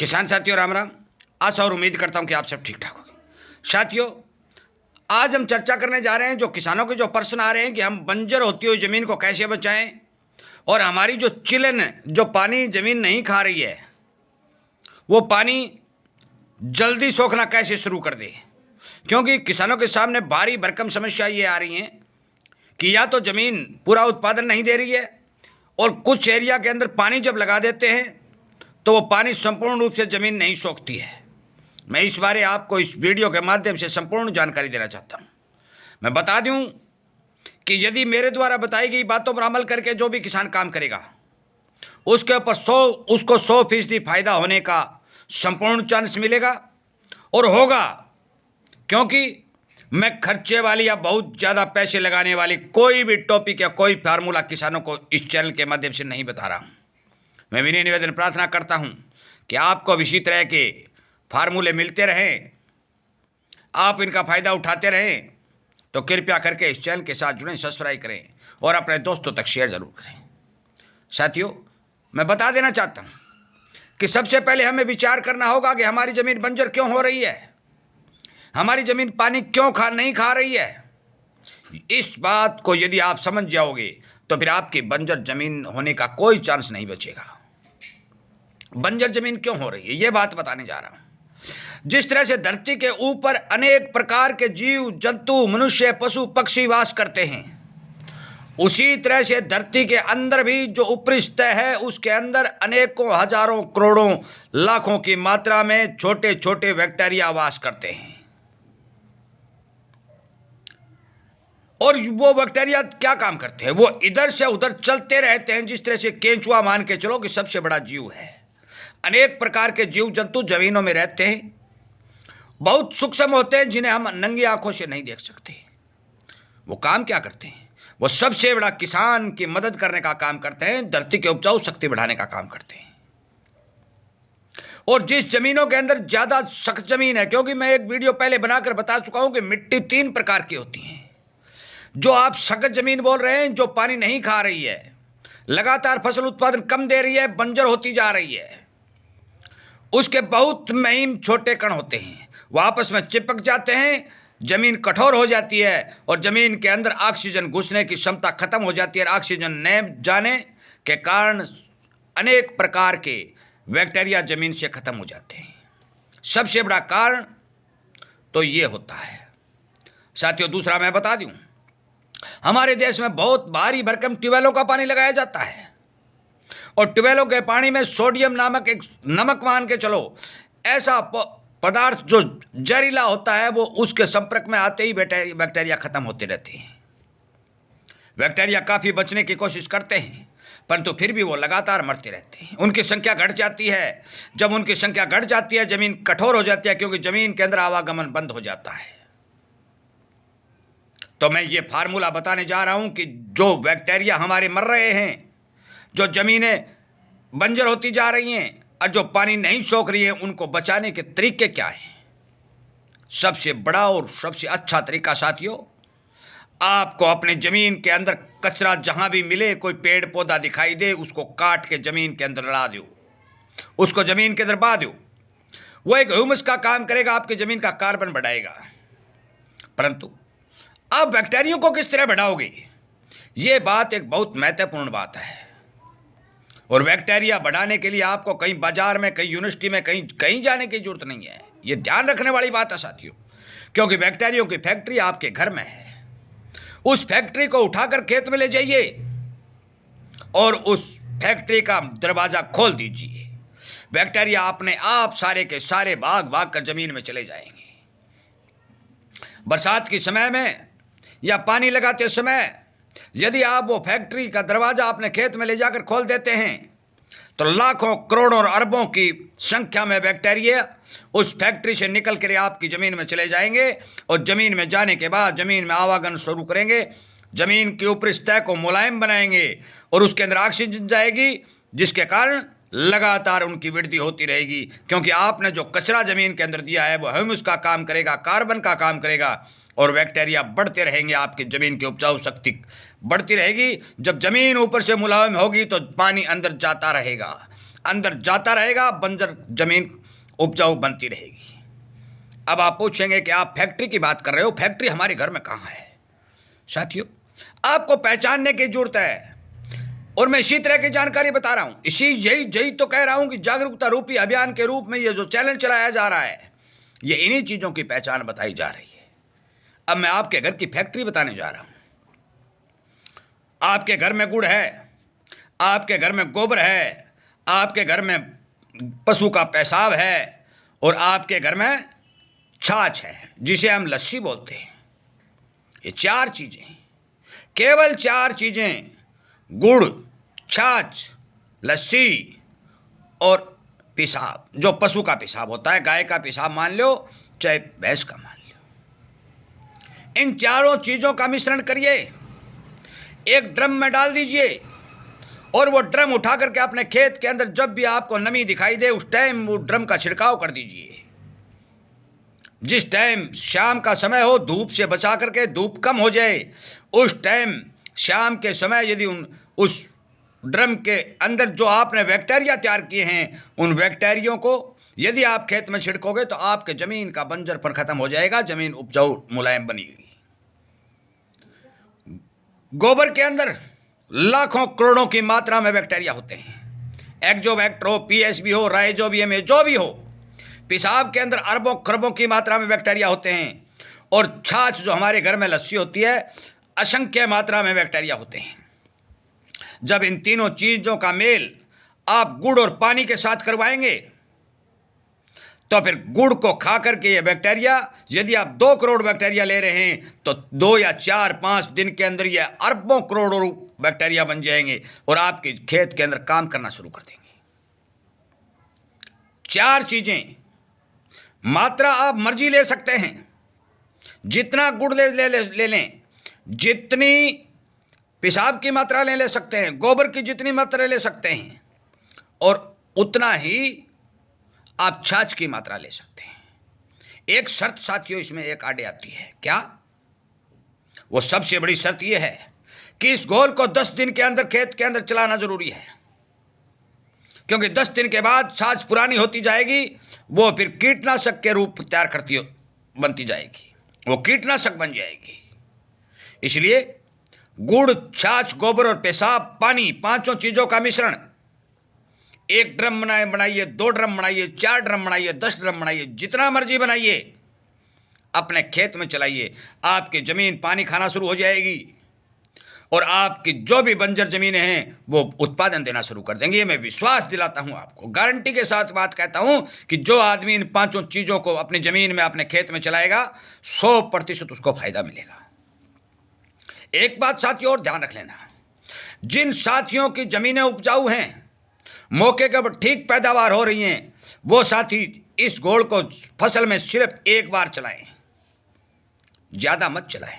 किसान साथियों राम राम। आशा और उम्मीद करता हूं कि आप सब ठीक ठाक होंगे। साथियों, आज हम चर्चा करने जा रहे हैं जो किसानों के जो प्रश्न आ रहे हैं कि हम बंजर होती हुई ज़मीन को कैसे बचाएं और हमारी जो चिलन जो पानी ज़मीन नहीं खा रही है वो पानी जल्दी सोखना कैसे शुरू कर दे। क्योंकि किसानों के सामने भारी भरकम समस्या ये आ रही है कि या तो ज़मीन पूरा उत्पादन नहीं दे रही है और कुछ एरिया के अंदर पानी जब लगा देते हैं तो वो पानी संपूर्ण रूप से ज़मीन नहीं सोखती है। मैं इस बारे आपको इस वीडियो के माध्यम से संपूर्ण जानकारी देना चाहता हूँ। मैं बता दूँ कि यदि मेरे द्वारा बताई गई बातों पर अमल करके जो भी किसान काम करेगा उसके ऊपर उसको 100% फायदा होने का संपूर्ण चांस मिलेगा और होगा। क्योंकि मैं खर्चे वाली या बहुत ज़्यादा पैसे लगाने वाली कोई भी टॉपिक या कोई फार्मूला किसानों को इस चैनल के माध्यम से नहीं बता रहा हूँ। मैं विनय निवेदन प्रार्थना करता हूँ कि आपको इसी तरह के फार्मूले मिलते रहें, आप इनका फ़ायदा उठाते रहें। तो कृपया करके इस चैनल के साथ जुड़ें, सब्सक्राइब करें और अपने दोस्तों तक शेयर ज़रूर करें। साथियों, मैं बता देना चाहता हूँ कि सबसे पहले हमें विचार करना होगा कि हमारी ज़मीन बंजर क्यों हो रही है, हमारी ज़मीन पानी क्यों नहीं खा रही है। इस बात को यदि आप समझ जाओगे तो फिर आपकी बंजर ज़मीन होने का कोई चांस नहीं बचेगा। बंजर ज़मीन क्यों हो रही है ये बात बताने जा रहा हूँ। जिस तरह से धरती के ऊपर अनेक प्रकार के जीव जंतु मनुष्य पशु पक्षी वास करते हैं, उसी तरह से धरती के अंदर भी जो ऊपरी सतह है उसके अंदर अनेकों हजारों करोड़ों लाखों की मात्रा में छोटे छोटे बैक्टीरिया वास करते हैं। और वो बैक्टीरिया क्या काम करते हैं, वो इधर से उधर चलते रहते हैं। जिस तरह से केंचुआ मान के चलो कि सबसे बड़ा जीव है। अनेक प्रकार के जीव जंतु जमीनों में रहते हैं, बहुत सूक्ष्म होते हैं जिन्हें हम नंगी आंखों से नहीं देख सकते। वो काम क्या करते हैं, वो सबसे बड़ा किसान की मदद करने का काम करते हैं, धरती की उपजाऊ शक्ति बढ़ाने का काम करते हैं। और जिस जमीनों के अंदर ज़्यादा सख्त जमीन है, क्योंकि मैं एक वीडियो पहले बनाकर बता चुका हूं कि मिट्टी 3 प्रकार की होती है। जो आप सख्त जमीन बोल रहे हैं, जो पानी नहीं खा रही है, लगातार फसल उत्पादन कम दे रही है, बंजर होती जा रही है, उसके बहुत महीन छोटे कण होते हैं, वो आपस में चिपक जाते हैं, जमीन कठोर हो जाती है और जमीन के अंदर ऑक्सीजन घुसने की क्षमता खत्म हो जाती है। ऑक्सीजन न जाने के कारण अनेक प्रकार के बैक्टीरिया जमीन से खत्म हो जाते हैं। सबसे बड़ा कारण तो ये होता है। साथियों, दूसरा मैं बता दूं, हमारे देश में बहुत भारी भरकम ट्यूबवेलों का पानी लगाया जाता है और ट्यूबवेलों के पानी में सोडियम नामक एक नमक मान के चलो, ऐसा पदार्थ जो जहरीला होता है, वो उसके संपर्क में आते ही बैक्टीरिया खत्म होते रहते हैं। बैक्टीरिया काफ़ी बचने की कोशिश करते हैं परंतु फिर भी वो लगातार मरते रहते हैं। उनकी संख्या घट जाती है। जब उनकी संख्या घट जाती है, जमीन कठोर हो जाती है, क्योंकि जमीन के अंदर आवागमन बंद हो जाता है। तो मैं ये फार्मूला बताने जा रहा हूं कि जो बैक्टीरिया हमारे मर रहे हैं, जो जमीनें बंजर होती जा रही हैं और जो पानी नहीं सोख रही है, उनको बचाने के तरीके क्या हैं। सबसे बड़ा और सबसे अच्छा तरीका साथियों, आपको अपने ज़मीन के अंदर कचरा जहां भी मिले, कोई पेड़ पौधा दिखाई दे, उसको काट के ज़मीन के अंदर ला दो, उसको ज़मीन के अंदर बहा दो। वो एक ह्यूमस का काम करेगा, आपकी ज़मीन का कार्बन बढ़ाएगा। परंतु आप बैक्टीरिया को किस तरह बढ़ाओगे, ये बात एक बहुत महत्वपूर्ण बात है। और बैक्टीरिया बढ़ाने के लिए आपको कहीं बाजार में, कहीं यूनिवर्सिटी में, कहीं जाने की जरूरत नहीं है। ये ध्यान रखने वाली बात है साथियों, क्योंकि बैक्टीरिया की फैक्ट्री आपके घर में है। उस फैक्ट्री को उठाकर खेत में ले जाइए और उस फैक्ट्री का दरवाज़ा खोल दीजिए। बैक्टीरिया अपने आप सारे के सारे भाग भाग कर जमीन में चले जाएंगे। बरसात के समय में या पानी लगाते समय यदि आप वो फैक्ट्री का दरवाज़ा अपने खेत में ले जाकर खोल देते हैं तो लाखों करोड़ों और अरबों की संख्या में बैक्टीरिया उस फैक्ट्री से निकल कर आपकी ज़मीन में चले जाएंगे और ज़मीन में जाने के बाद ज़मीन में आवागमन शुरू करेंगे, ज़मीन के ऊपरी सतह को मुलायम बनाएंगे और उसके अंदर ऑक्सीजन जाएगी, जिसके कारण लगातार उनकी वृद्धि होती रहेगी। क्योंकि आपने जो कचरा ज़मीन के अंदर दिया है वो ह्यूमस का काम करेगा, कार्बन का काम करेगा और बैक्टीरिया बढ़ते रहेंगे, आपकी ज़मीन की उपजाऊ शक्ति बढ़ती रहेगी। जब ज़मीन ऊपर से मुलायम होगी तो पानी अंदर जाता रहेगा, अंदर जाता रहेगा, बंजर जमीन उपजाऊ बनती रहेगी। अब आप पूछेंगे कि आप फैक्ट्री की बात कर रहे हो, फैक्ट्री हमारे घर में कहाँ है? साथियों, आपको पहचानने की जरूरत है, और मैं इसी तरह की जानकारी बता रहा हूं। यही तो कह रहा हूं कि जागरूकता रूपी अभियान के रूप में ये जो चैलेंज चलाया जा रहा है, ये इन्हीं चीजों की पहचान बताई जा रही है। अब मैं आपके घर की फैक्ट्री बताने जा रहा हूं। आपके घर में गुड़ है, आपके घर में गोबर है, आपके घर में पशु का पेशाब है, और आपके घर में छाछ है जिसे हम लस्सी बोलते हैं। ये 4 चीजें, केवल 4 चीजें, गुड़, छाछ, लस्सी और पेशाब, जो पशु का पेशाब होता है, गाय का पेशाब मान लो चाहे भैंस का मान लो, इन चारों चीजों का मिश्रण करिए, एक ड्रम में डाल दीजिए, और वो ड्रम उठा करके अपने खेत के अंदर जब भी आपको नमी दिखाई दे उस टाइम वो ड्रम का छिड़काव कर दीजिए। जिस टाइम शाम का समय हो, धूप से बचा करके, धूप कम हो जाए, उस टाइम शाम के समय यदि उस ड्रम के अंदर जो आपने बैक्टीरिया तैयार किए हैं, उन बैक्टीरिया को यदि आप खेत में छिड़कोगे तो आपके जमीन का बंजरपन खत्म हो जाएगा, जमीन उपजाऊ मुलायम बनेगी। गोबर के अंदर लाखों करोड़ों की मात्रा में बैक्टीरिया होते हैं, एक्जोबैक्टर हो, पीएसबी हो, राइजोबियम जो भी हो। पेशाब के अंदर अरबों खरबों की मात्रा में बैक्टीरिया होते हैं, और छाछ जो हमारे घर में लस्सी होती है, असंख्य मात्रा में बैक्टीरिया होते हैं। जब इन तीनों चीजों का मेल आप गुड़ और पानी के साथ करवाएंगे तो फिर गुड़ को खा करके ये बैक्टीरिया, यदि आप 2 करोड़ बैक्टीरिया ले रहे हैं तो 2 या 4-5 दिन के अंदर ये अरबों करोड़ों बैक्टीरिया बन जाएंगे और आपके खेत के अंदर काम करना शुरू कर देंगे। 4 चीजें, मात्रा आप मर्जी ले सकते हैं, जितना गुड़ ले लें, जितनी पेशाब की मात्रा ले सकते हैं, गोबर की जितनी मात्रा ले सकते हैं, और उतना ही आप छाछ की मात्रा ले सकते हैं। एक शर्त साथियों इसमें एक आड़े आती है, क्या? वो सबसे बड़ी शर्त यह है कि इस घोल को 10 दिन के अंदर खेत के अंदर चलाना जरूरी है, क्योंकि 10 दिन के बाद छाछ पुरानी होती जाएगी, वो फिर कीटनाशक के रूप तैयार बनती जाएगी, वो कीटनाशक बन जाएगी। इसलिए गुड़, छाछ, गोबर और पेशाब, पानी, 5 चीजों का मिश्रण, 1 ड्रम बनाइए, 2 ड्रम बनाइए, 4 ड्रम बनाइए, 10 ड्रम बनाइए, जितना मर्जी बनाइए, अपने खेत में चलाइए। आपकी जमीन पानी खाना शुरू हो जाएगी और आपकी जो भी बंजर जमीनें हैं वो उत्पादन देना शुरू कर देंगे। ये मैं विश्वास दिलाता हूं आपको, गारंटी के साथ बात कहता हूं कि जो आदमी इन 5 चीजों को अपनी जमीन में, अपने खेत में चलाएगा, 100% उसको फायदा मिलेगा। एक बात साथियों और ध्यान रख लेना, जिन साथियों की जमीनें उपजाऊ हैं, मौके के ऊपर ठीक पैदावार हो रही हैं, वो साथी इस घोल को फसल में सिर्फ 1 बार चलाएं, ज्यादा मत चलाएं।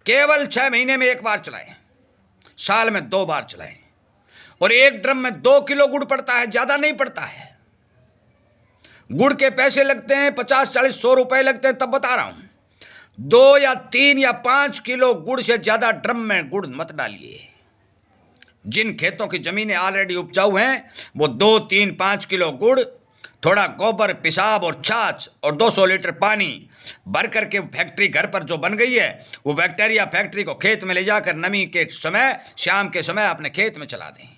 केवल 6 महीने में 1 बार चलाएं, साल में 2 बार चलाएं, और 1 ड्रम में 2 किलो गुड़ पड़ता है, ज्यादा नहीं पड़ता है। गुड़ के पैसे लगते हैं 50, 40, 100 रुपए लगते हैं, तब बता रहा हूं। 2 या 3 या 5 किलो गुड़ से ज्यादा ड्रम में गुड़ मत डालिए। जिन खेतों की जमीनें ऑलरेडी उपजाऊ हैं, वो 2, 3, 5 किलो गुड़, थोड़ा गोबर, पेशाब और छाछ और 200 लीटर पानी भर करके फैक्ट्री घर पर जो बन गई है, वो बैक्टीरिया फैक्ट्री को खेत में ले जाकर नमी के समय, शाम के समय अपने खेत में चला दें।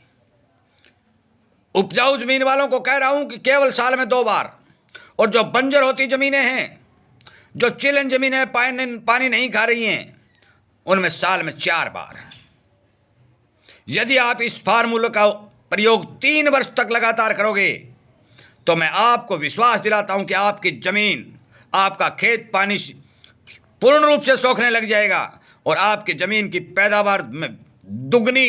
उपजाऊ जमीन वालों को कह रहा हूं कि केवल साल में 2 बार, और जो बंजर होती जमीनें हैं, जो चिलन जमीनें पानी नहीं खा रही हैं, उनमें साल में 4 बार। यदि आप इस फार्मूले का प्रयोग 3 वर्ष तक लगातार करोगे तो मैं आपको विश्वास दिलाता हूं कि आपकी जमीन, आपका खेत पानी पूर्ण रूप से सोखने लग जाएगा और आपकी जमीन की पैदावार में दुगनी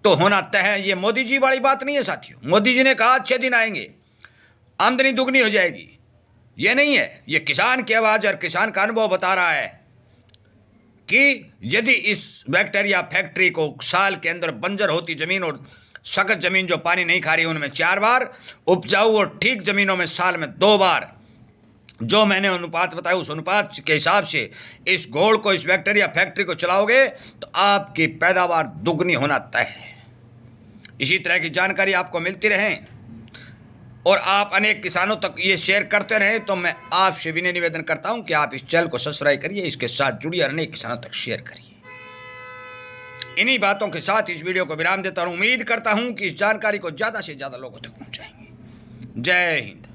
तो होना तय है। ये मोदी जी वाली बात नहीं है साथियों। मोदी जी ने कहा अच्छे दिन आएंगे, आमदनी दुगनी हो जाएगी, ये नहीं है। ये किसान की आवाज़ और किसान का अनुभव बता रहा है कि यदि इस बैक्टीरिया फैक्ट्री को साल के अंदर बंजर होती जमीन और सख्त जमीन जो पानी नहीं खा रही उनमें 4 बार, उपजाऊ और ठीक जमीनों में साल में 2 बार, जो मैंने अनुपात बताया उस अनुपात के हिसाब से इस घोल को, इस बैक्टीरिया फैक्ट्री को चलाओगे तो आपकी पैदावार दुगनी होना तय है। इसी तरह की जानकारी आपको मिलती रहें और आप अनेक किसानों तक ये शेयर करते रहें, तो मैं आपसे विनय निवेदन करता हूं कि आप इस चैनल को सब्सक्राइब करिए, इसके साथ जुड़िए और अनेक किसानों तक शेयर करिए। इन्हीं बातों के साथ इस वीडियो को विराम देता हूं। उम्मीद करता हूं कि इस जानकारी को ज़्यादा से ज़्यादा लोगों तक पहुंचाएंगे। जय हिंद।